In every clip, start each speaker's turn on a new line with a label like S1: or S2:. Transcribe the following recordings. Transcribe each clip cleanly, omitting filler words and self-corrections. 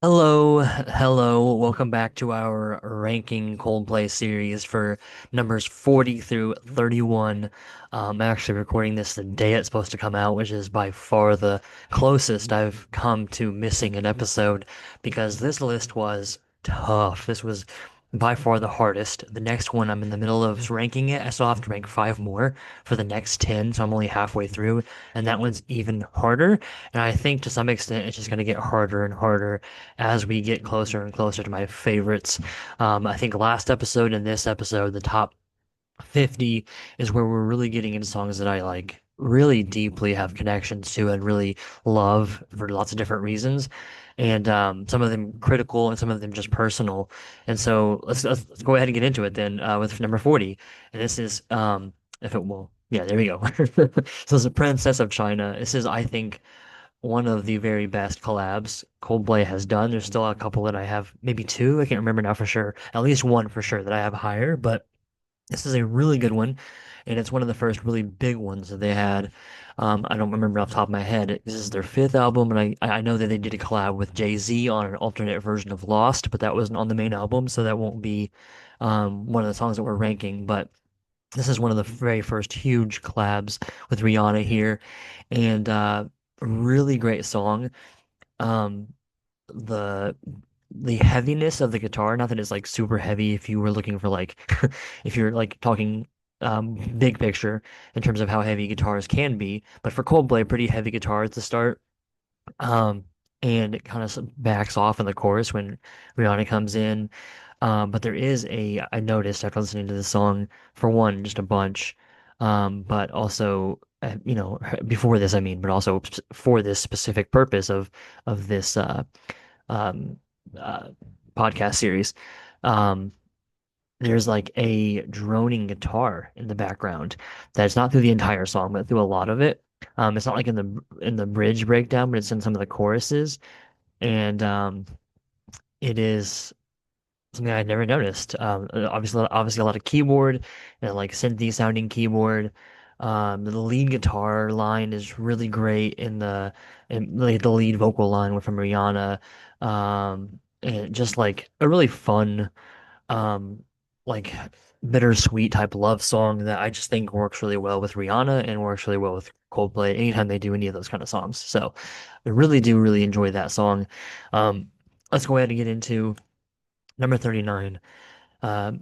S1: Hello, welcome back to our ranking Coldplay series for numbers 40 through 31. I'm actually recording this the day it's supposed to come out, which is by far the closest I've come to missing an episode because this list was tough. This was by far the hardest. The next one, I'm in the middle of ranking it. I still have to rank five more for the next 10, so I'm only halfway through, and that one's even harder. And I think to some extent it's just going to get harder and harder as we get closer and closer to my favorites. I think last episode and this episode, the top 50 is where we're really getting into songs that I like really deeply have connections to and really love for lots of different reasons. And some of them critical and some of them just personal. And so let's go ahead and get into it then with number 40. And this is if it will yeah, there we go. So it's a Princess of China. This is, I think, one of the very best collabs Coldplay has done. There's still a couple that I have, maybe two, I can't remember now for sure. At least one for sure that I have higher, but this is a really good one, and it's one of the first really big ones that they had. I don't remember off the top of my head. This is their fifth album, and I know that they did a collab with Jay-Z on an alternate version of Lost, but that wasn't on the main album, so that won't be one of the songs that we're ranking. But this is one of the very first huge collabs with Rihanna here, and really great song. Um, the the heaviness of the guitar, not that it's like super heavy if you were looking for like if you're like talking big picture in terms of how heavy guitars can be, but for Coldplay, pretty heavy guitar at the start. Um, and it kind of backs off in the chorus when Rihanna comes in. But there is I noticed after listening to the song, for one, just a bunch, but also, before this, I mean, but also for this specific purpose of this um, uh, podcast series, um, there's like a droning guitar in the background that's not through the entire song, but through a lot of it. It's not like in the bridge breakdown, but it's in some of the choruses, and it is something I'd never noticed. Obviously a lot of keyboard and like synthy sounding keyboard. The lead guitar line is really great in like the lead vocal line from Rihanna. And just like a really fun, um, like bittersweet type love song that I just think works really well with Rihanna and works really well with Coldplay anytime they do any of those kind of songs. So I really do really enjoy that song. Um, let's go ahead and get into number 39.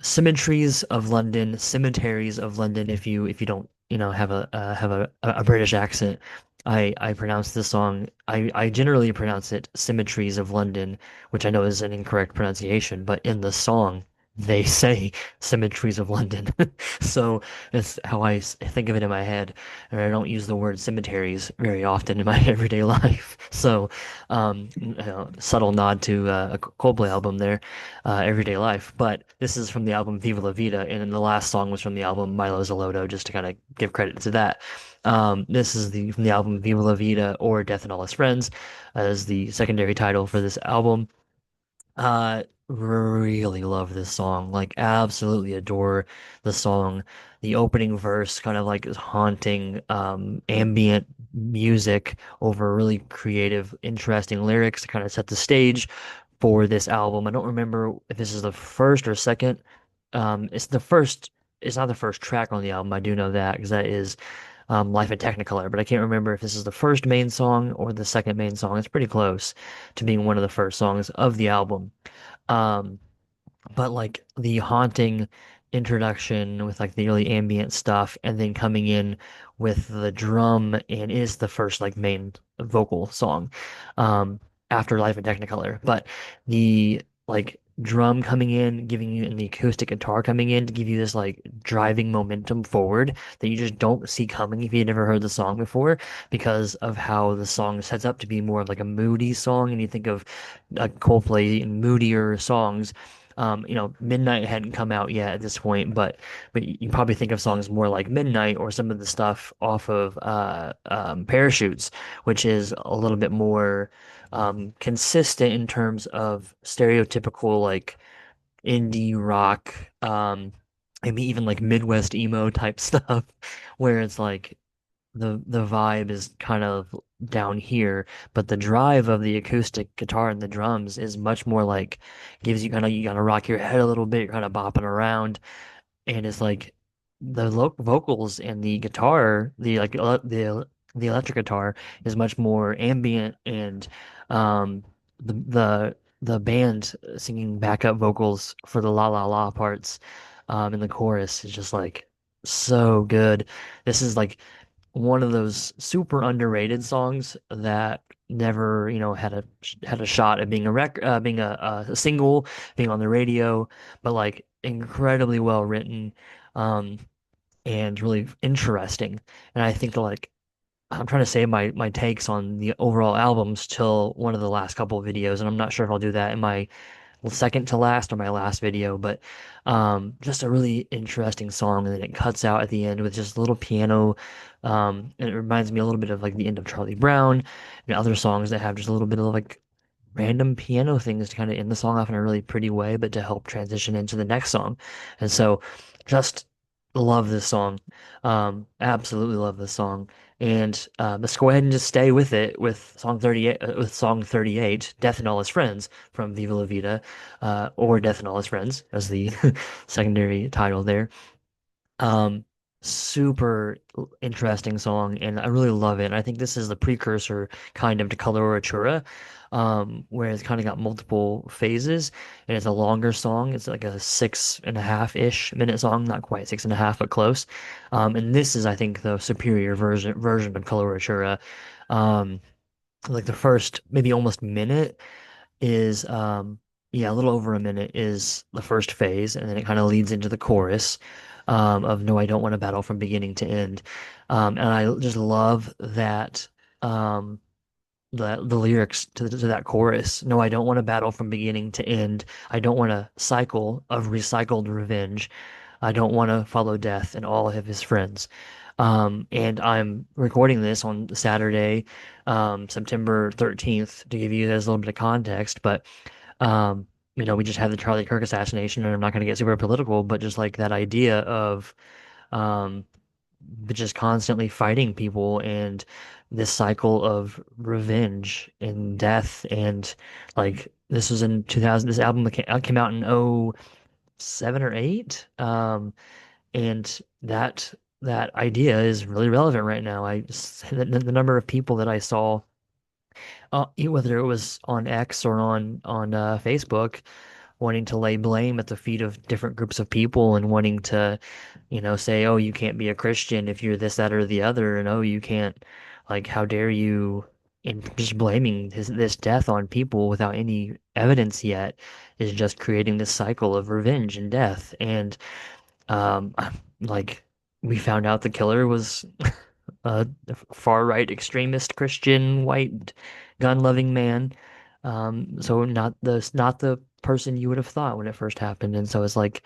S1: Cemeteries of London, Cemeteries of London. If you don't have a British accent, I pronounce this song. I generally pronounce it Symmetries of London, which I know is an incorrect pronunciation, but in the song they say Symmetries of London. So that's how think of it in my head, and I don't use the word cemeteries very often in my everyday life. So, subtle nod to a Coldplay album there, Everyday Life. But this is from the album Viva La Vida, and then the last song was from the album Milo Zoloto, just to kind of give credit to that. This is from the album Viva La Vida or Death and All His Friends, as the secondary title for this album. Really love this song. Like, absolutely adore the song. The opening verse kind of like is haunting, ambient music over really creative, interesting lyrics to kind of set the stage for this album. I don't remember if this is the first or second. It's the first. It's not the first track on the album. I do know that because that is Life in Technicolor, but I can't remember if this is the first main song or the second main song. It's pretty close to being one of the first songs of the album. Um, but like the haunting introduction with like the really ambient stuff and then coming in with the drum and is the first like main vocal song after Life in Technicolor. But the like drum coming in, giving you and the acoustic guitar coming in to give you this like driving momentum forward that you just don't see coming if you never heard the song before because of how the song sets up to be more of like a moody song and you think of Coldplay and moodier songs. Midnight hadn't come out yet at this point, but you probably think of songs more like Midnight or some of the stuff off of Parachutes, which is a little bit more consistent in terms of stereotypical like indie rock, maybe even like Midwest emo type stuff, where it's like the vibe is kind of down here, but the drive of the acoustic guitar and the drums is much more like gives you kind of you gotta rock your head a little bit, you're kind of bopping around, and it's like the lo vocals and the guitar, the electric guitar is much more ambient, and um the the the band singing backup vocals for the la la la parts in the chorus is just like so good. This is like one of those super underrated songs that never, had a shot at being being a single, being on the radio, but like incredibly well written, um, and really interesting. And I think that like I'm trying to save my takes on the overall albums till one of the last couple of videos, and I'm not sure if I'll do that in my second to last or my last video, but just a really interesting song. And then it cuts out at the end with just a little piano. And it reminds me a little bit of like the end of Charlie Brown and other songs that have just a little bit of like random piano things to kind of end the song off in a really pretty way, but to help transition into the next song. And so just love this song. Absolutely love this song. And let's go ahead and just stay with it with song 38, Death and All His Friends from Viva La Vida, or Death and All His Friends as the secondary title there. Um, Super interesting song, and I really love it. And I think this is the precursor kind of to Coloratura, where it's kind of got multiple phases, and it's a longer song. It's like a 6.5-ish minute song, not quite 6.5, but close. And this is, I think, the superior version of Coloratura. Um, like the first maybe almost minute is yeah, a little over a minute is the first phase, and then it kind of leads into the chorus of No, I Don't Want to Battle from beginning to end. And I just love that um the lyrics to that chorus. No, I don't want to battle from beginning to end. I don't want a cycle of recycled revenge. I don't want to follow death and all of his friends. And I'm recording this on Saturday, September 13th, to give you guys a little bit of context. But we just had the Charlie Kirk assassination, and I'm not going to get super political, but just like that idea of um, but just constantly fighting people and this cycle of revenge and death. And like this was in 2000, this album came out in 07 or 8. And that idea is really relevant right now. The number of people that I saw, whether it was on X or on Facebook, wanting to lay blame at the feet of different groups of people and wanting to, say, oh, you can't be a Christian if you're this, that, or the other, and oh, you can't, like, how dare you, and just blaming this death on people without any evidence yet is just creating this cycle of revenge and death. And um, like we found out the killer was a far right extremist Christian white gun-loving man. So not the person you would have thought when it first happened. And so it's like,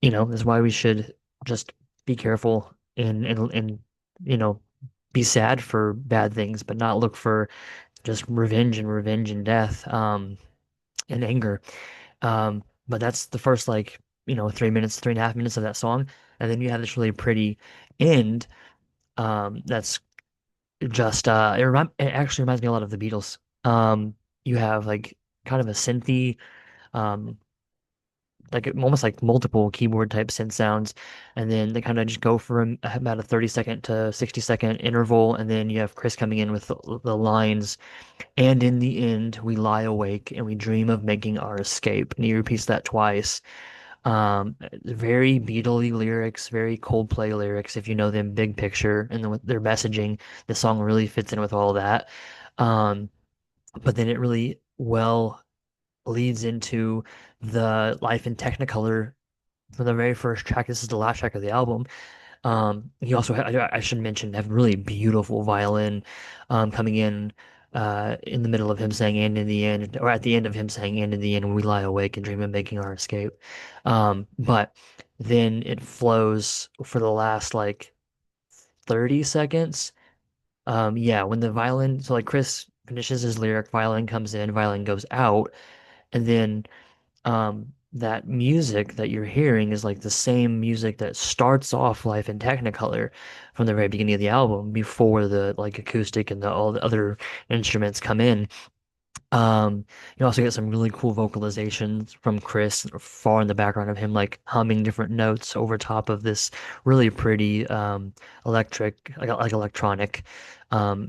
S1: that's why we should just be careful and you know be sad for bad things, but not look for just revenge and death, and anger. But that's the first, like, 3 minutes, 3.5 minutes of that song. And then you have this really pretty end. That's just it actually reminds me a lot of the Beatles. You have like kind of a synthy, um, like almost like multiple keyboard type synth sounds, and then they kind of just go for about a 30-second to 60-second interval, and then you have Chris coming in with the lines, and in the end we lie awake and we dream of making our escape. And he repeats that twice. Very Beatley lyrics, very Coldplay lyrics, if you know them, big picture, and then with their messaging, the song really fits in with all that. Um, but then it really well leads into the Life in Technicolor from the very first track. This is the last track of the album. He also I should mention have really beautiful violin coming in the middle of him saying and in the end, or at the end of him saying and in the end we lie awake and dream of making our escape. But then it flows for the last like 30 seconds. Yeah, when the violin, so like Chris finishes his lyric, violin comes in, violin goes out, and then that music that you're hearing is like the same music that starts off Life in Technicolor from the very beginning of the album before the like acoustic and all the other instruments come in. You also get some really cool vocalizations from Chris far in the background of him like humming different notes over top of this really pretty electric like electronic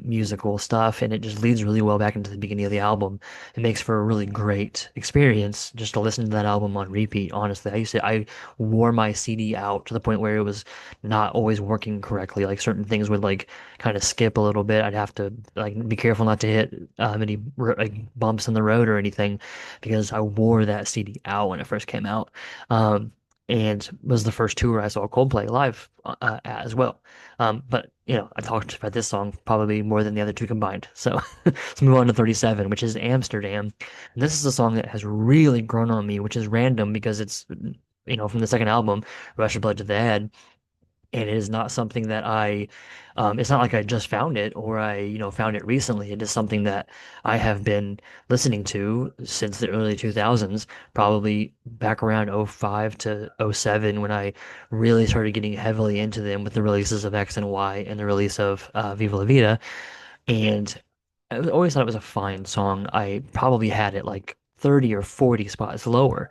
S1: musical stuff, and it just leads really well back into the beginning of the album. It makes for a really great experience just to listen to that album on repeat. Honestly, I wore my CD out to the point where it was not always working correctly. Like certain things would like kind of skip a little bit. I'd have to like be careful not to hit any like bumps in the road or anything because I wore that CD out when it first came out. And was the first tour I saw Coldplay live at as well. But you know, I talked about this song probably more than the other two combined. So let's move on to 37, which is Amsterdam. And this is a song that has really grown on me, which is random because it's from the second album, Rush of Blood to the Head, and it is not something that it's not like I just found it or I found it recently. It is something that I have been listening to since the early 2000s, probably back around '05 to '07 when I really started getting heavily into them with the releases of X and Y and the release of Viva La Vida. And always thought it was a fine song. I probably had it like 30 or 40 spots lower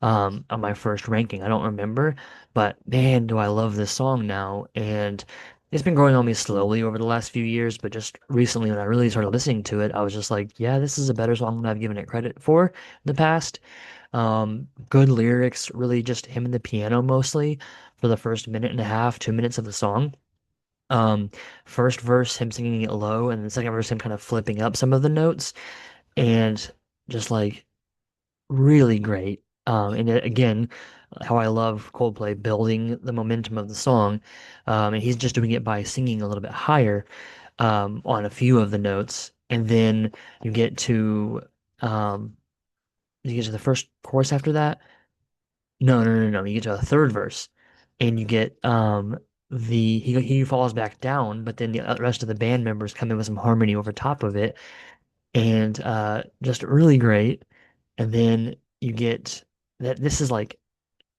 S1: on my first ranking. I don't remember, but man, do I love this song now. And it's been growing on me slowly over the last few years, but just recently when I really started listening to it, I was just like, yeah, this is a better song than I've given it credit for in the past. Good lyrics, really just him and the piano mostly for the first minute and a half, 2 minutes of the song. Um, First verse, him singing it low, and the second verse, him kind of flipping up some of the notes, and just like really great. And again, how I love Coldplay building the momentum of the song, and he's just doing it by singing a little bit higher on a few of the notes, and then you get to um, you get to the first chorus after that. No, no, no, no. You get to a third verse, and you get he falls back down, but then the rest of the band members come in with some harmony over top of it, and just really great. And then you get that this is like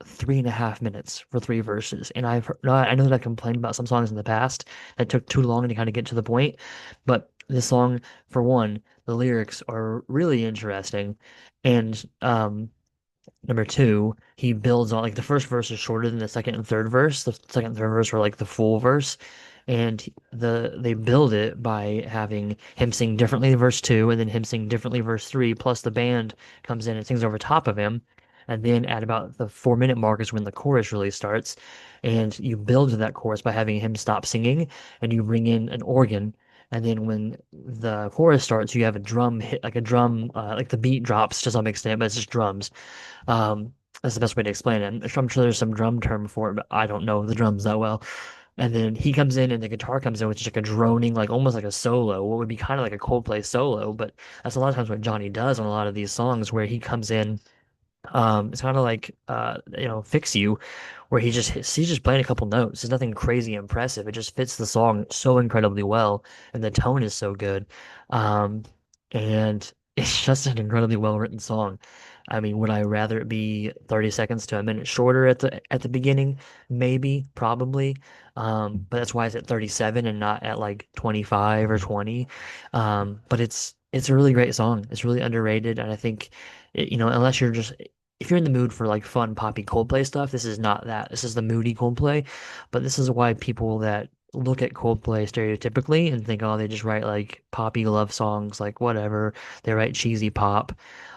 S1: 3.5 minutes for three verses, and I know that I've complained about some songs in the past that took too long to kind of get to the point, but this song, for one, the lyrics are really interesting, and number two, he builds on like the first verse is shorter than the second and third verse. The second and third verse are like the full verse, and they build it by having him sing differently in verse two, and then him sing differently verse three. Plus the band comes in and sings over top of him, and then at about the 4 minute mark is when the chorus really starts, and you build to that chorus by having him stop singing, and you bring in an organ. And then when the chorus starts, you have a drum hit, like a drum, like the beat drops to some extent, but it's just drums. um, that's the best way to explain it. I'm sure there's some drum term for it, but I don't know the drums that well. And then he comes in and the guitar comes in, which is like a droning, like almost like a solo, what would be kind of like a Coldplay solo, but that's a lot of times what Johnny does on a lot of these songs where he comes in. It's kind of like Fix You, where he's just playing a couple notes. It's nothing crazy impressive. It just fits the song so incredibly well, and the tone is so good. Um, and it's just an incredibly well written song. I mean, would I rather it be 30 seconds to a minute shorter at the beginning? Maybe, probably. But that's why it's at 37 and not at like 25 or 20. But it's a really great song. It's really underrated, and I think unless you're just if you're in the mood for like fun poppy Coldplay stuff, this is not that. This is the moody Coldplay, but this is why people that look at Coldplay stereotypically and think, oh, they just write like poppy love songs, like whatever. They write cheesy pop.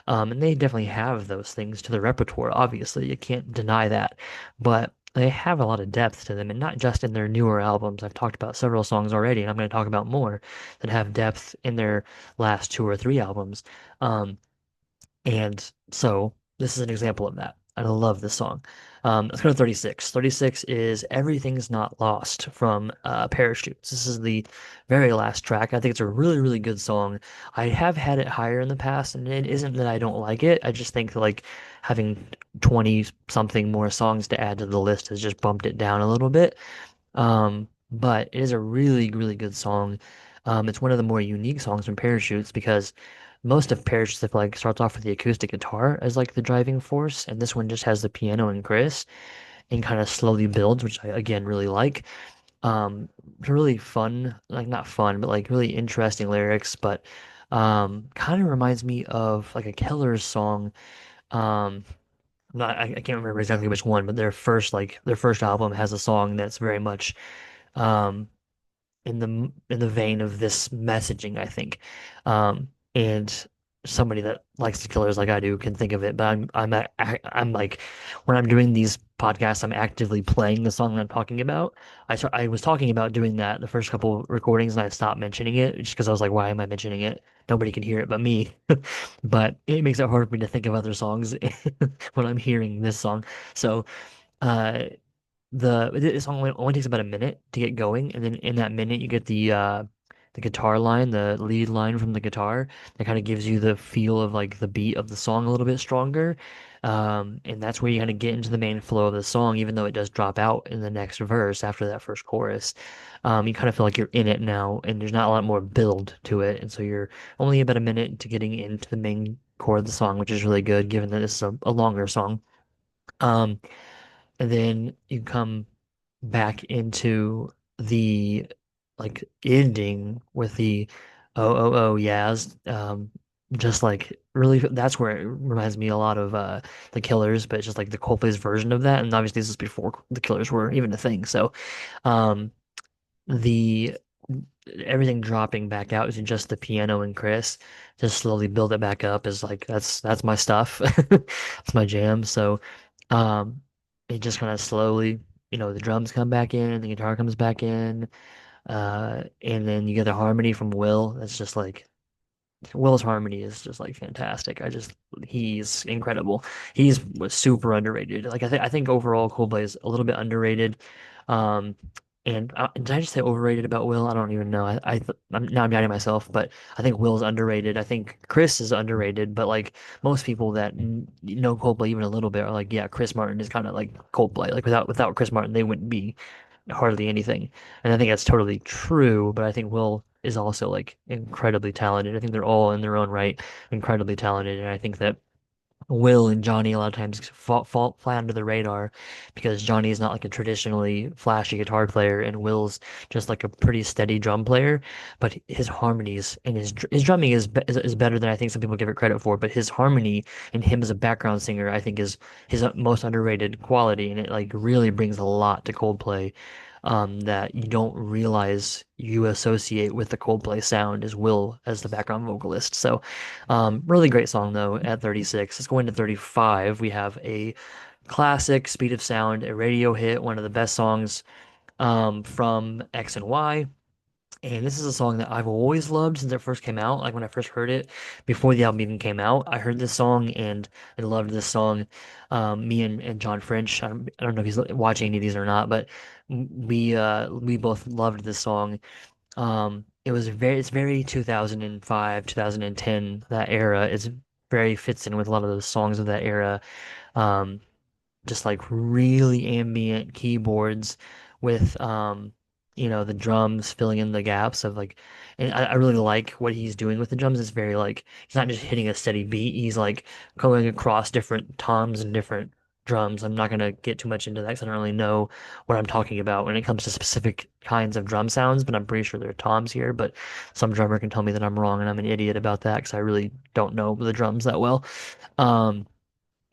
S1: And they definitely have those things to their repertoire. Obviously, you can't deny that, but they have a lot of depth to them, and not just in their newer albums. I've talked about several songs already, and I'm going to talk about more that have depth in their last two or three albums. Um, and so this is an example of that. I love this song. Let's go to 36. 36 is Everything's Not Lost from Parachutes. This is the very last track. I think it's a really, really good song. I have had it higher in the past, and it isn't that I don't like it. I just think like having 20 something more songs to add to the list has just bumped it down a little bit. But it is a really, really good song. It's one of the more unique songs from Parachutes because most of Parrish like starts off with the acoustic guitar as like the driving force, and this one just has the piano and Chris and kind of slowly builds, which I again really like. Really fun, like not fun, but like really interesting lyrics, but kind of reminds me of like a Killers song. Um, I can't remember exactly which one, but their first album has a song that's very much um in the vein of this messaging, I think. And somebody that likes the Killers like I do can think of it, but I'm like when I'm doing these podcasts, I'm actively playing the song that I'm talking about. I was talking about doing that the first couple recordings, and I stopped mentioning it just because I was like, why am I mentioning it? Nobody can hear it but me. But it makes it hard for me to think of other songs when I'm hearing this song. So uh the song only takes about a minute to get going, and then in that minute you get the guitar line, the lead line from the guitar that kind of gives you the feel of like the beat of the song a little bit stronger. And that's where you kind of get into the main flow of the song, even though it does drop out in the next verse after that first chorus. You kind of feel like you're in it now, and there's not a lot more build to it, and so you're only about a minute to getting into the main core of the song, which is really good given that this is a longer song. Um, and then you come back into the like ending with the Yaz. Just like really that's where it reminds me a lot of the Killers, but it's just like the Coldplay's version of that. And obviously this is before the Killers were even a thing. So um the everything dropping back out to just the piano and Chris to slowly build it back up is like that's my stuff. It's my jam. So um it just kind of slowly, the drums come back in, the guitar comes back in, and then you get the harmony from Will. That's just like Will's harmony is just like fantastic. He's incredible. He's was super underrated. Like I think overall Coldplay is a little bit underrated. Um, and did I just say overrated about Will? I don't even know. I'm doubting myself, but I think Will's underrated. I think Chris is underrated, but like most people that know Coldplay even a little bit are like, yeah, Chris Martin is kind of like Coldplay. Like without Chris Martin, they wouldn't be hardly anything. And I think that's totally true, but I think Will is also like incredibly talented. I think they're all in their own right incredibly talented, and I think that Will and Johnny a lot of times fall fly under the radar because Johnny is not like a traditionally flashy guitar player, and Will's just like a pretty steady drum player. But his harmonies and his drumming is better than I think some people give it credit for. But his harmony and him as a background singer, I think, is his most underrated quality, and it like really brings a lot to Coldplay. That you don't realize you associate with the Coldplay sound is Will as the background vocalist. So really great song though at 36. Let's go into 35. We have a classic Speed of Sound, a radio hit, one of the best songs from X and Y. And this is a song that I've always loved since it first came out. Like when I first heard it, before the album even came out, I heard this song and I loved this song. Me and John French, I don't know if he's watching any of these or not, but we both loved this song. It's very 2005, 2010, that era. It's very fits in with a lot of those songs of that era. Um, just like really ambient keyboards with the drums filling in the gaps of like, and I really like what he's doing with the drums. It's very like he's not just hitting a steady beat, he's like going across different toms and different drums. I'm not gonna get too much into that because I don't really know what I'm talking about when it comes to specific kinds of drum sounds, but I'm pretty sure there are toms here, but some drummer can tell me that I'm wrong and I'm an idiot about that because I really don't know the drums that well. um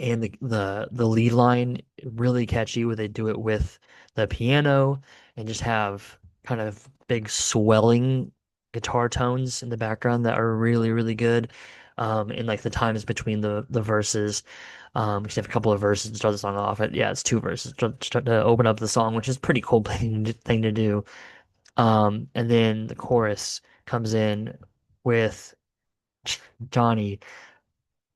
S1: and the lead line really catchy where they do it with the piano and just have kind of big swelling guitar tones in the background that are really really good. And like the times between the verses, because you have a couple of verses to start the song off. Yeah, it's two verses to open up the song, which is pretty cool thing to do. And then the chorus comes in with Johnny,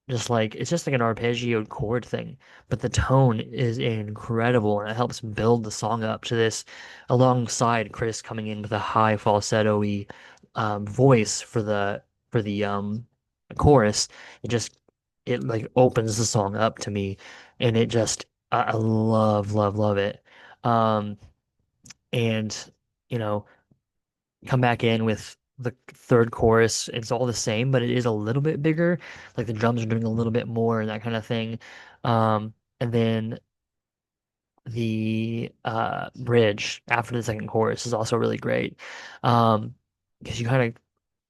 S1: just like it's just like an arpeggiated chord thing, but the tone is incredible and it helps build the song up to this alongside Chris coming in with a high falsetto-y voice for the chorus. It just it like opens the song up to me, and it just I love it. Um and you know come back in with the third chorus, it's all the same, but it is a little bit bigger. Like the drums are doing a little bit more and that kind of thing. And then the bridge after the second chorus is also really great. Um, because you kind of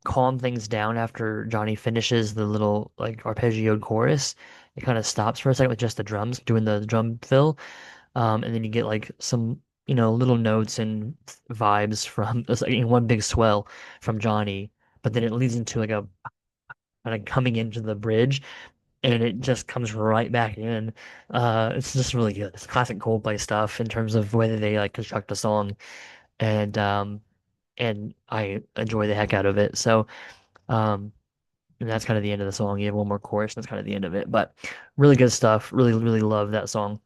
S1: calm things down after Johnny finishes the little like arpeggioed chorus. It kind of stops for a second with just the drums doing the drum fill. And then you get like some, little notes and vibes from it's like one big swell from Johnny, but then it leads into like a kind of coming into the bridge and it just comes right back in. It's just really good. It's classic Coldplay stuff in terms of whether they like construct a song and I enjoy the heck out of it. So um and that's kind of the end of the song. You have one more chorus, and that's kind of the end of it. But really good stuff. Really, really love that song.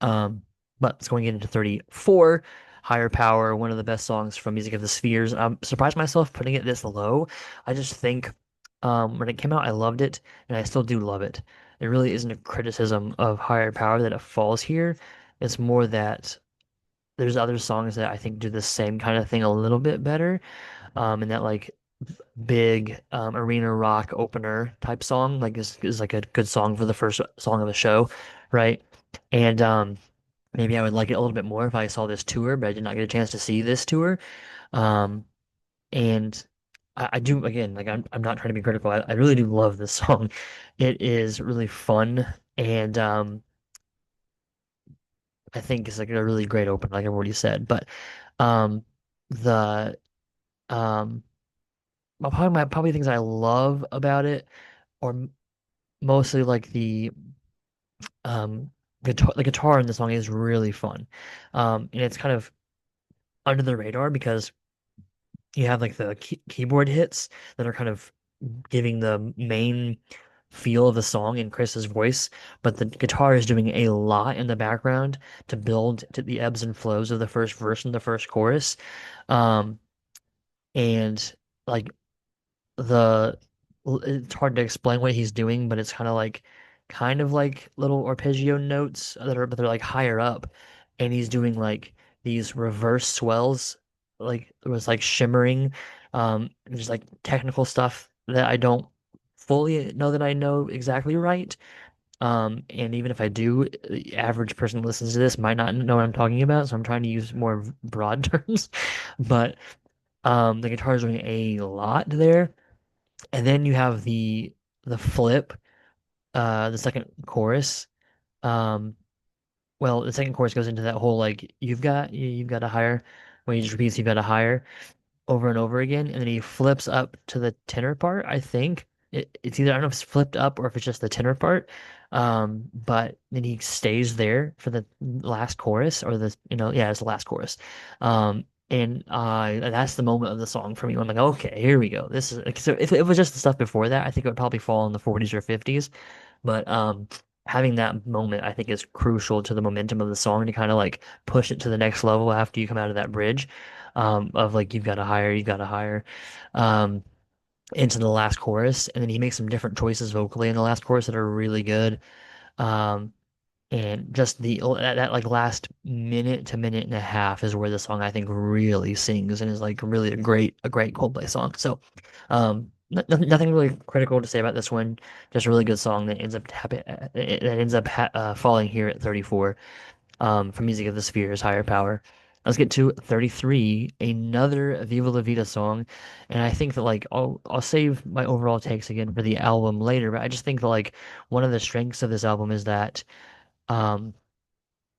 S1: Um, but it's going into 34, Higher Power, one of the best songs from Music of the Spheres. I'm surprised myself putting it this low. I just think when it came out, I loved it, and I still do love it. It really isn't a criticism of Higher Power that it falls here. It's more that there's other songs that I think do the same kind of thing a little bit better. And that like big arena rock opener type song is like a good song for the first song of a show, right? And maybe I would like it a little bit more if I saw this tour, but I did not get a chance to see this tour. Um, and I do again, like I'm not trying to be critical. I really do love this song. It is really fun, and I think it's like a really great opener, like I've already said. But um, the probably things I love about it, or mostly like um the guitar in the song is really fun. And it's kind of under the radar because you have like the keyboard hits that are kind of giving the main feel of the song in Chris's voice, but the guitar is doing a lot in the background to build to the ebbs and flows of the first verse and the first chorus. Um, and like the it's hard to explain what he's doing, but it's kind of like little arpeggio notes but they're like higher up, and he's doing like these reverse swells, like it was like shimmering, and just like technical stuff that I don't fully know that I know exactly right. And even if I do, the average person who listens to this might not know what I'm talking about, so I'm trying to use more broad terms. But the guitar is doing a lot there. And then you have the flip, the second chorus. Um, well, the second chorus goes into that whole like you've got to hire when he just repeats you've got to hire over and over again, and then he flips up to the tenor part. I think it's either I don't know if it's flipped up or if it's just the tenor part. But then he stays there for the last chorus or yeah, it's the last chorus. And that's the moment of the song for me. I'm like, okay, here we go. This is like, so if it was just the stuff before that, I think it would probably fall in the 40s or 50s. But having that moment, I think, is crucial to the momentum of the song to kind of like push it to the next level after you come out of that bridge, of like you've got to hire, um, into the last chorus, and then he makes some different choices vocally in the last chorus that are really good. Um, and just that like last minute to minute and a half is where the song I think really sings and is like really a great Coldplay song. So, nothing really critical to say about this one. Just a really good song that ends up falling here at 34. For Music of the Spheres, Higher Power. Let's get to 33, another Viva La Vida song. And I think that like I'll save my overall takes again for the album later, but I just think that like one of the strengths of this album is that um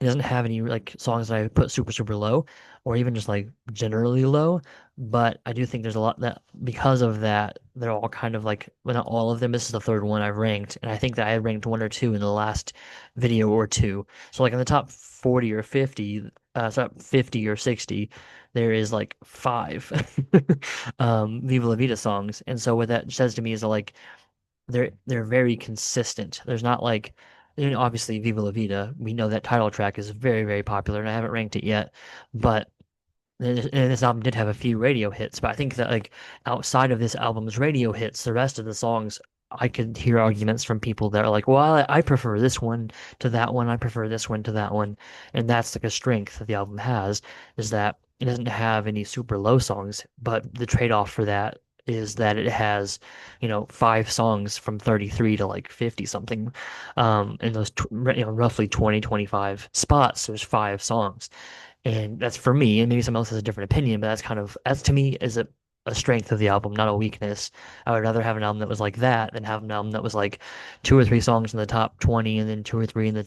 S1: it doesn't have any like songs that I put super super low or even just like generally low, but I do think there's a lot that because of that they're all kind of like well not all of them. This is the third one I've ranked, and I think that I ranked one or two in the last video or two. So like in the top 40 or 50, top 50 or 60, there is like five Viva La Vida songs, and so what that says to me is that like they're very consistent. There's not like obviously Viva La Vida, we know that title track is very, very popular and I haven't ranked it yet, but and this album did have a few radio hits, but I think that like outside of this album's radio hits, the rest of the songs I could hear arguments from people that are like, well, I prefer this one to that one, I prefer this one to that one, and that's like a strength that the album has is that it doesn't have any super low songs, but the trade-off for that is that it has, five songs from 33 to like 50 something. In those, roughly 20, 25 spots, there's five songs. And that's for me, and maybe someone else has a different opinion, but that's to me is a strength of the album, not a weakness. I would rather have an album that was like that than have an album that was like two or three songs in the top 20 and then two or three in the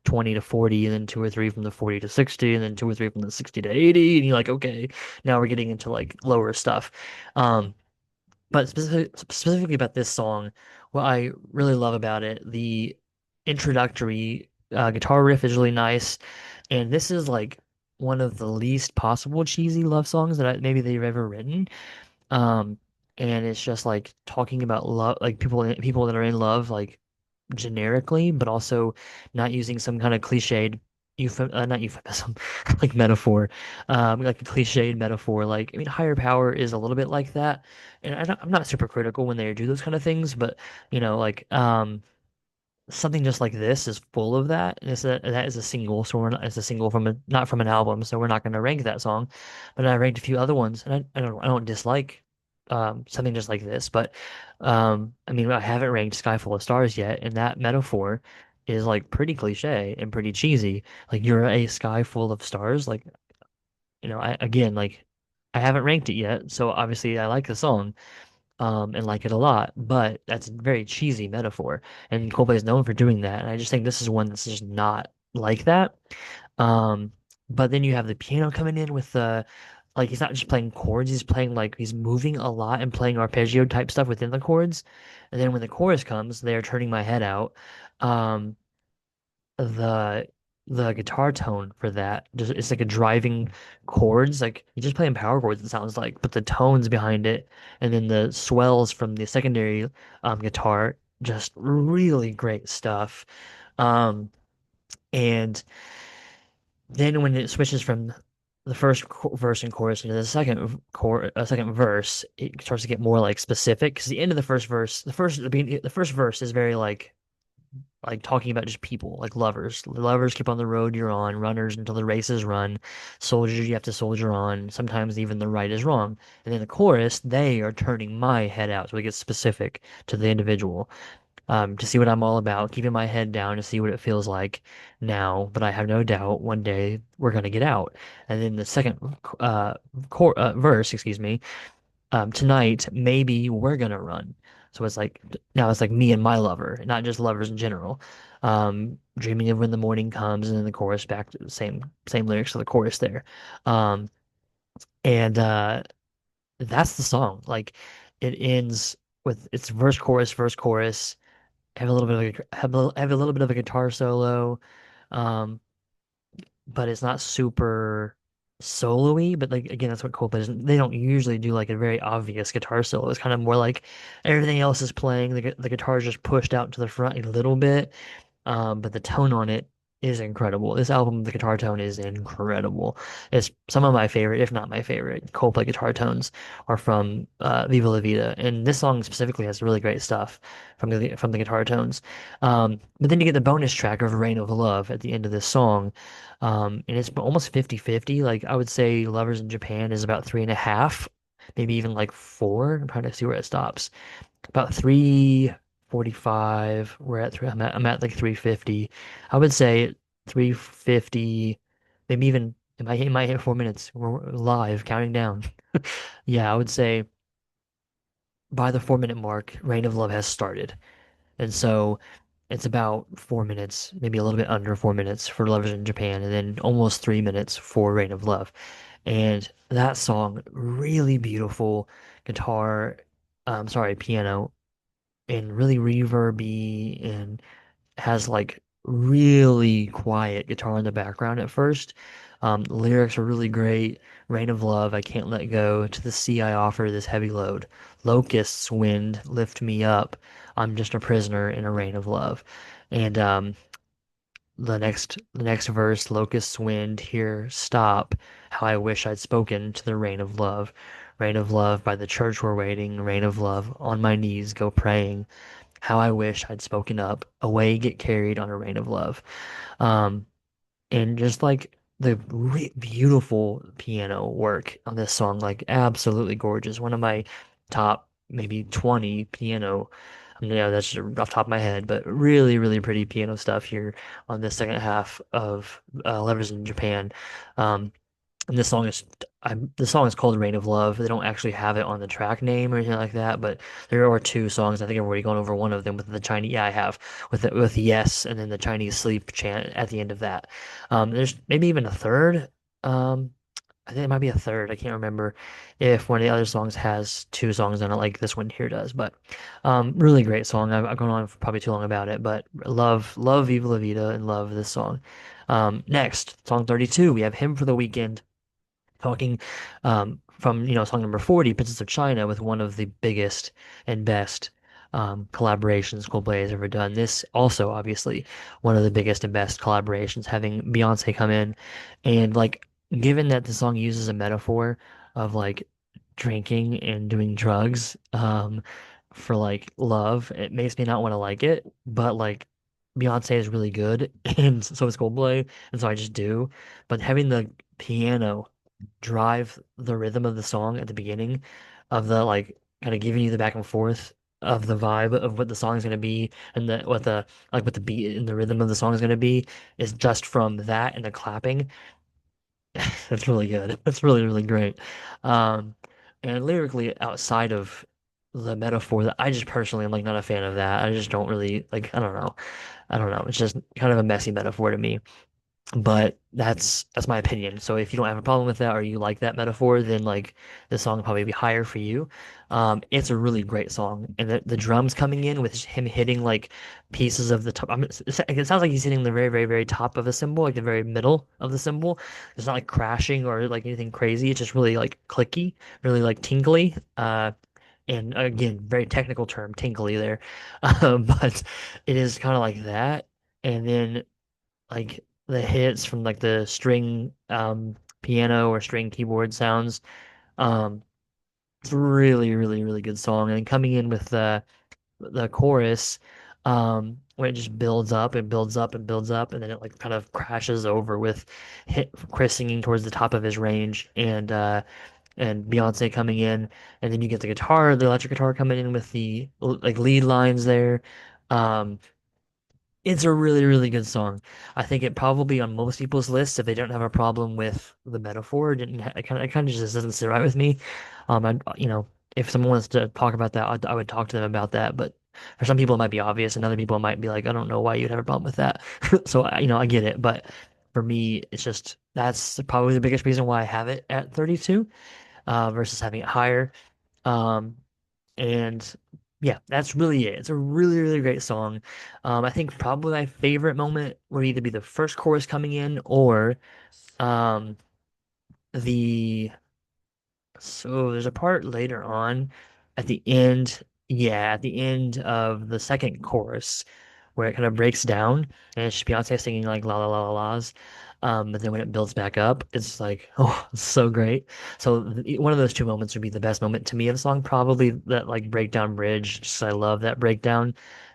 S1: 20 to 40 and then two or three from the 40 to 60 and then two or three from the 60 to 80 and you're like, okay, now we're getting into like lower stuff. Um, but specifically about this song, what I really love about it, the introductory guitar riff is really nice. And this is like one of the least possible cheesy love songs that maybe they've ever written. Um, and it's just like talking about love, like people that are in love, like generically, but also not using some kind of cliched not euphemism, like metaphor, like a cliched metaphor. Like, I mean, higher power is a little bit like that, and I'm not super critical when they do those kind of things, but like, something just like this is full of that. And that is a single, so it's a single from not from an album, so we're not going to rank that song. But I ranked a few other ones, and I don't dislike something just like this. But I mean, I haven't ranked Sky Full of Stars yet, and that metaphor is like pretty cliche and pretty cheesy. Like you're a sky full of stars. Like I again like I haven't ranked it yet, so obviously I like the song and like it a lot, but that's a very cheesy metaphor, and Coldplay is known for doing that. And I just think this is one that's just not like that. Um, but then you have the piano coming in with the like he's not just playing chords, he's playing like he's moving a lot and playing arpeggio type stuff within the chords. And then when the chorus comes, they're turning my head out. Um, the the guitar tone for that just it's like a driving chords like you're just playing power chords it sounds like but the tones behind it and then the swells from the secondary guitar just really great stuff um and then when it switches from the first verse and chorus into the second verse it starts to get more like specific because the end of the first verse the first verse is very like talking about just people, like lovers. Lovers keep on the road you're on, runners until the race is run, soldiers you have to soldier on, sometimes even the right is wrong. And then the chorus, they are turning my head out. So it gets specific to the individual. To see what I'm all about, keeping my head down to see what it feels like now, but I have no doubt one day we're gonna get out. And then the second verse, excuse me, tonight maybe we're gonna run. So it's like now it's like me and my lover, not just lovers in general. Dreaming of when the morning comes, and then the chorus back to the same lyrics to the chorus there. Um, and that's the song. Like it ends with its verse, chorus. Have a little bit of have a little bit of a guitar solo. Um, but it's not super solo-y. But like again, that's what Coldplay does. They don't usually do like a very obvious guitar solo. It's kind of more like everything else is playing. The guitar is just pushed out to the front a little bit, but the tone on it is incredible. This album, the guitar tone is incredible. It's some of my favorite, if not my favorite, Coldplay guitar tones are from Viva La Vida, and this song specifically has really great stuff from the guitar tones. But then you get the bonus track of Rain of Love at the end of this song, and it's almost 50-50. Like I would say, Lovers in Japan is about 3.5, maybe even like 4. I'm trying to see where it stops about 3:45. We're at three. I'm at like 3:50. I would say 3:50, maybe even it might hit 4 minutes. We're live counting down. Yeah, I would say by the 4 minute mark, Reign of Love has started. And so it's about 4 minutes, maybe a little bit under 4 minutes for Lovers in Japan, and then almost 3 minutes for Reign of Love. And that song, really beautiful guitar, sorry, piano and really reverby and has like really quiet guitar in the background at first. Lyrics are really great. Rain of love, I can't let go. To the sea I offer this heavy load. Locusts, wind, lift me up. I'm just a prisoner in a rain of love. And the next verse, locusts, wind, here, stop. How I wish I'd spoken to the rain of love. Rain of love, by the church we're waiting. Rain of love, on my knees go praying. How I wish I'd spoken up. Away get carried on a rain of love. Um, and just like the re beautiful piano work on this song, like absolutely gorgeous. One of my top maybe 20 piano. Yeah, that's just off the top of my head, but really, really pretty piano stuff here on the second half of Lovers in Japan. Um, and this song is called Rain of Love. They don't actually have it on the track name or anything like that, but there are two songs. I think I've already gone over one of them with the Chinese. Yeah, I have with Yes, and then the Chinese sleep chant at the end of that. There's maybe even a third. Um, I think it might be a third. I can't remember if one of the other songs has two songs on it, like this one here does. But really great song. I've gone on for probably too long about it, but love Viva La Vida and love this song. Next, song 32, we have Hymn for the Weekend talking from song number 40, Princess of China, with one of the biggest and best collaborations Coldplay has ever done. This also obviously one of the biggest and best collaborations, having Beyonce come in and like given that the song uses a metaphor of like drinking and doing drugs for like love, it makes me not want to like it, but like Beyonce is really good and so is Coldplay, and so I just do. But having the piano drive the rhythm of the song at the beginning of the like kind of giving you the back and forth of the vibe of what the song is going to be and the what the beat and the rhythm of the song is going to be is just from that and the clapping. That's really good. That's really, really great. Um, and lyrically outside of the metaphor that I just personally am like not a fan of that. I just don't really like, I don't know. I don't know. It's just kind of a messy metaphor to me. But that's my opinion. So if you don't have a problem with that or you like that metaphor, then like the song will probably be higher for you. It's a really great song, and the drums coming in with him hitting like pieces of the top. It sounds like he's hitting the very, very, very top of the cymbal, like the very middle of the cymbal. It's not like crashing or like anything crazy. It's just really like clicky, really like tingly. And again, very technical term, tinkly there. But it is kind of like that. And then like the hits from like the string piano or string keyboard sounds. Um it's a really, really, really good song. And coming in with the chorus, when it just builds up and builds up and builds up and then it like kind of crashes over with Chris singing towards the top of his range and Beyonce coming in, and then you get the electric guitar coming in with the like lead lines there. Um it's a really, really good song. I think it probably on most people's lists, if they don't have a problem with the metaphor, it kind of just doesn't sit right with me. If someone wants to talk about that, I would talk to them about that. But for some people, it might be obvious, and other people might be like, I don't know why you'd have a problem with that. So, I get it. But for me, it's just that's probably the biggest reason why I have it at 32, versus having it higher. Um, and yeah, that's really it. It's a really, really great song. I think probably my favorite moment would either be the first chorus coming in or um the so there's a part later on at the end, yeah, at the end of the second chorus where it kind of breaks down and it's just Beyonce singing like la la la la la's. But then when it builds back up, it's like, oh, it's so great. So one of those two moments would be the best moment to me of the song, probably that like breakdown bridge. Just I love that breakdown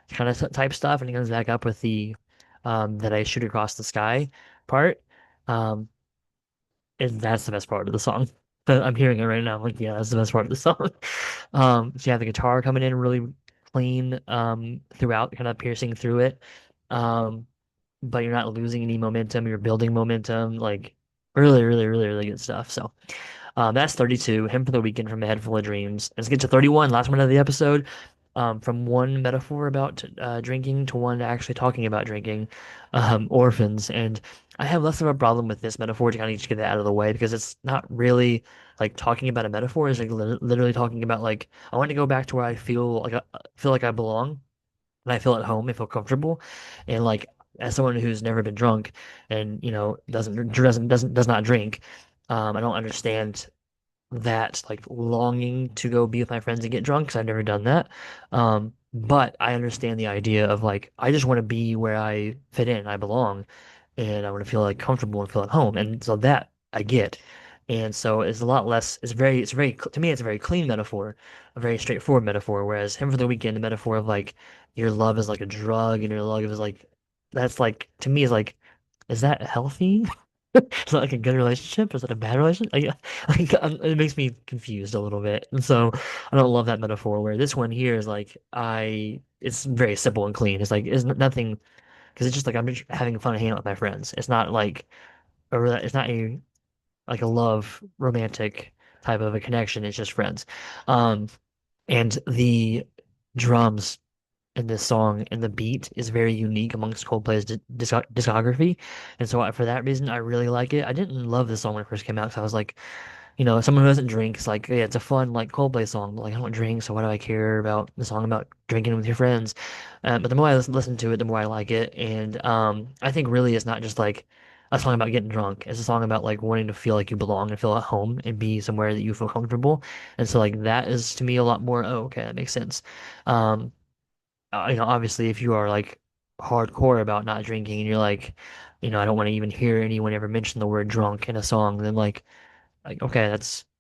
S1: kind of type stuff, and it comes back up with the that I shoot across the sky part. Um, and that's the best part of the song. But I'm hearing it right now. I'm like, yeah, that's the best part of the song. So you have the guitar coming in really clean, throughout, kind of piercing through it. Um, but you're not losing any momentum. You're building momentum. Like really, really, really, really good stuff. So that's 32. Him for the Weekend from A Head Full of Dreams. Let's get to 31, last one of the episode. From one metaphor about drinking to one actually talking about drinking, orphans. And I have less of a problem with this metaphor to kind of just get that out of the way because it's not really like talking about a metaphor. It's like literally talking about like I want to go back to where I feel like I belong and I feel at home, I feel comfortable, and like as someone who's never been drunk and does not drink, I don't understand that like longing to go be with my friends and get drunk because I've never done that. But I understand the idea of like I just want to be where I fit in, I belong, and I want to feel like comfortable and feel at home. And so that I get. And so it's a lot less, to me, it's a very clean metaphor, a very straightforward metaphor. Whereas Him for the Weekend, the metaphor of like your love is like a drug and your love is like, that's like, to me is like, is that healthy? Is that like a good relationship? Is it a bad relationship? It makes me confused a little bit. And so I don't love that metaphor where this one here is like it's very simple and clean. It's like it's nothing because it's just like I'm just having fun and hanging out with my friends. It's not like it's not a like a love romantic type of a connection. It's just friends. Um, and the drums in this song and the beat is very unique amongst Coldplay's discography. And so for that reason, I really like it. I didn't love this song when it first came out because I was like, someone who doesn't drink, it's like, yeah, it's a fun like Coldplay song, but like I don't drink, so why do I care about the song about drinking with your friends? But the more I listen to it, the more I like it, and I think really it's not just like a song about getting drunk. It's a song about like wanting to feel like you belong and feel at home and be somewhere that you feel comfortable. And so like that is to me a lot more, oh, okay, that makes sense. Um, obviously if you are like hardcore about not drinking and you're like, I don't want to even hear anyone ever mention the word drunk in a song, then like okay,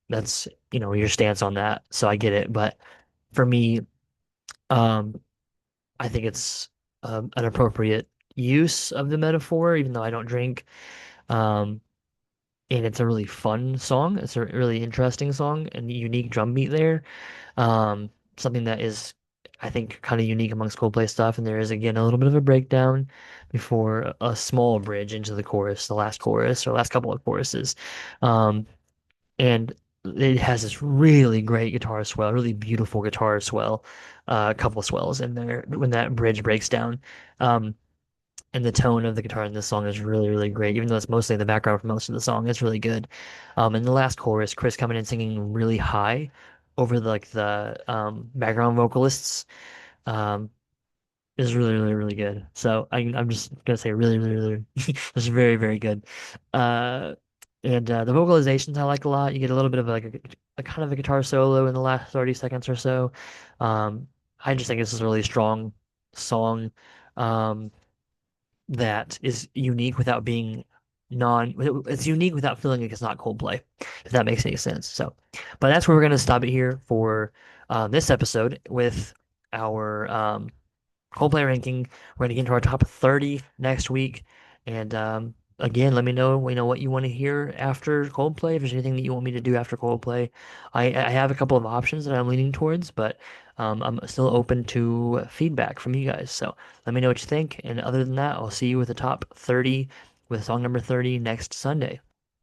S1: that's your stance on that, so I get it. But for me, um, I think it's an appropriate use of the metaphor, even though I don't drink. Um, and it's a really fun song. It's a really interesting song and unique drum beat there. Something that is, I think, kind of unique amongst Coldplay stuff. And there is again a little bit of a breakdown before a small bridge into the chorus, the last chorus or last couple of choruses. Um, and it has this really great guitar swell, really beautiful guitar swell, a couple swells in there when that bridge breaks down. Um, and the tone of the guitar in this song is really, really great, even though it's mostly in the background for most of the song. It's really good. In the last chorus, Chris coming in singing really high over the background vocalists. Um, is really, really, really good. So I'm just gonna say really, really, really, it's very, very good. Uh, and the vocalizations I like a lot. You get a little bit of like a kind of a guitar solo in the last 30 seconds or so. Um, I just think this is a really strong song that is unique without being non. It's unique without feeling like it's not Coldplay, if that makes any sense. So, but that's where we're gonna stop it here for this episode with our Coldplay ranking. We're gonna get into our top 30 next week. And again, let me know, what you want to hear after Coldplay. If there's anything that you want me to do after Coldplay, I have a couple of options that I'm leaning towards, but I'm still open to feedback from you guys. So let me know what you think. And other than that, I'll see you with the top 30 with song number 30 next Sunday.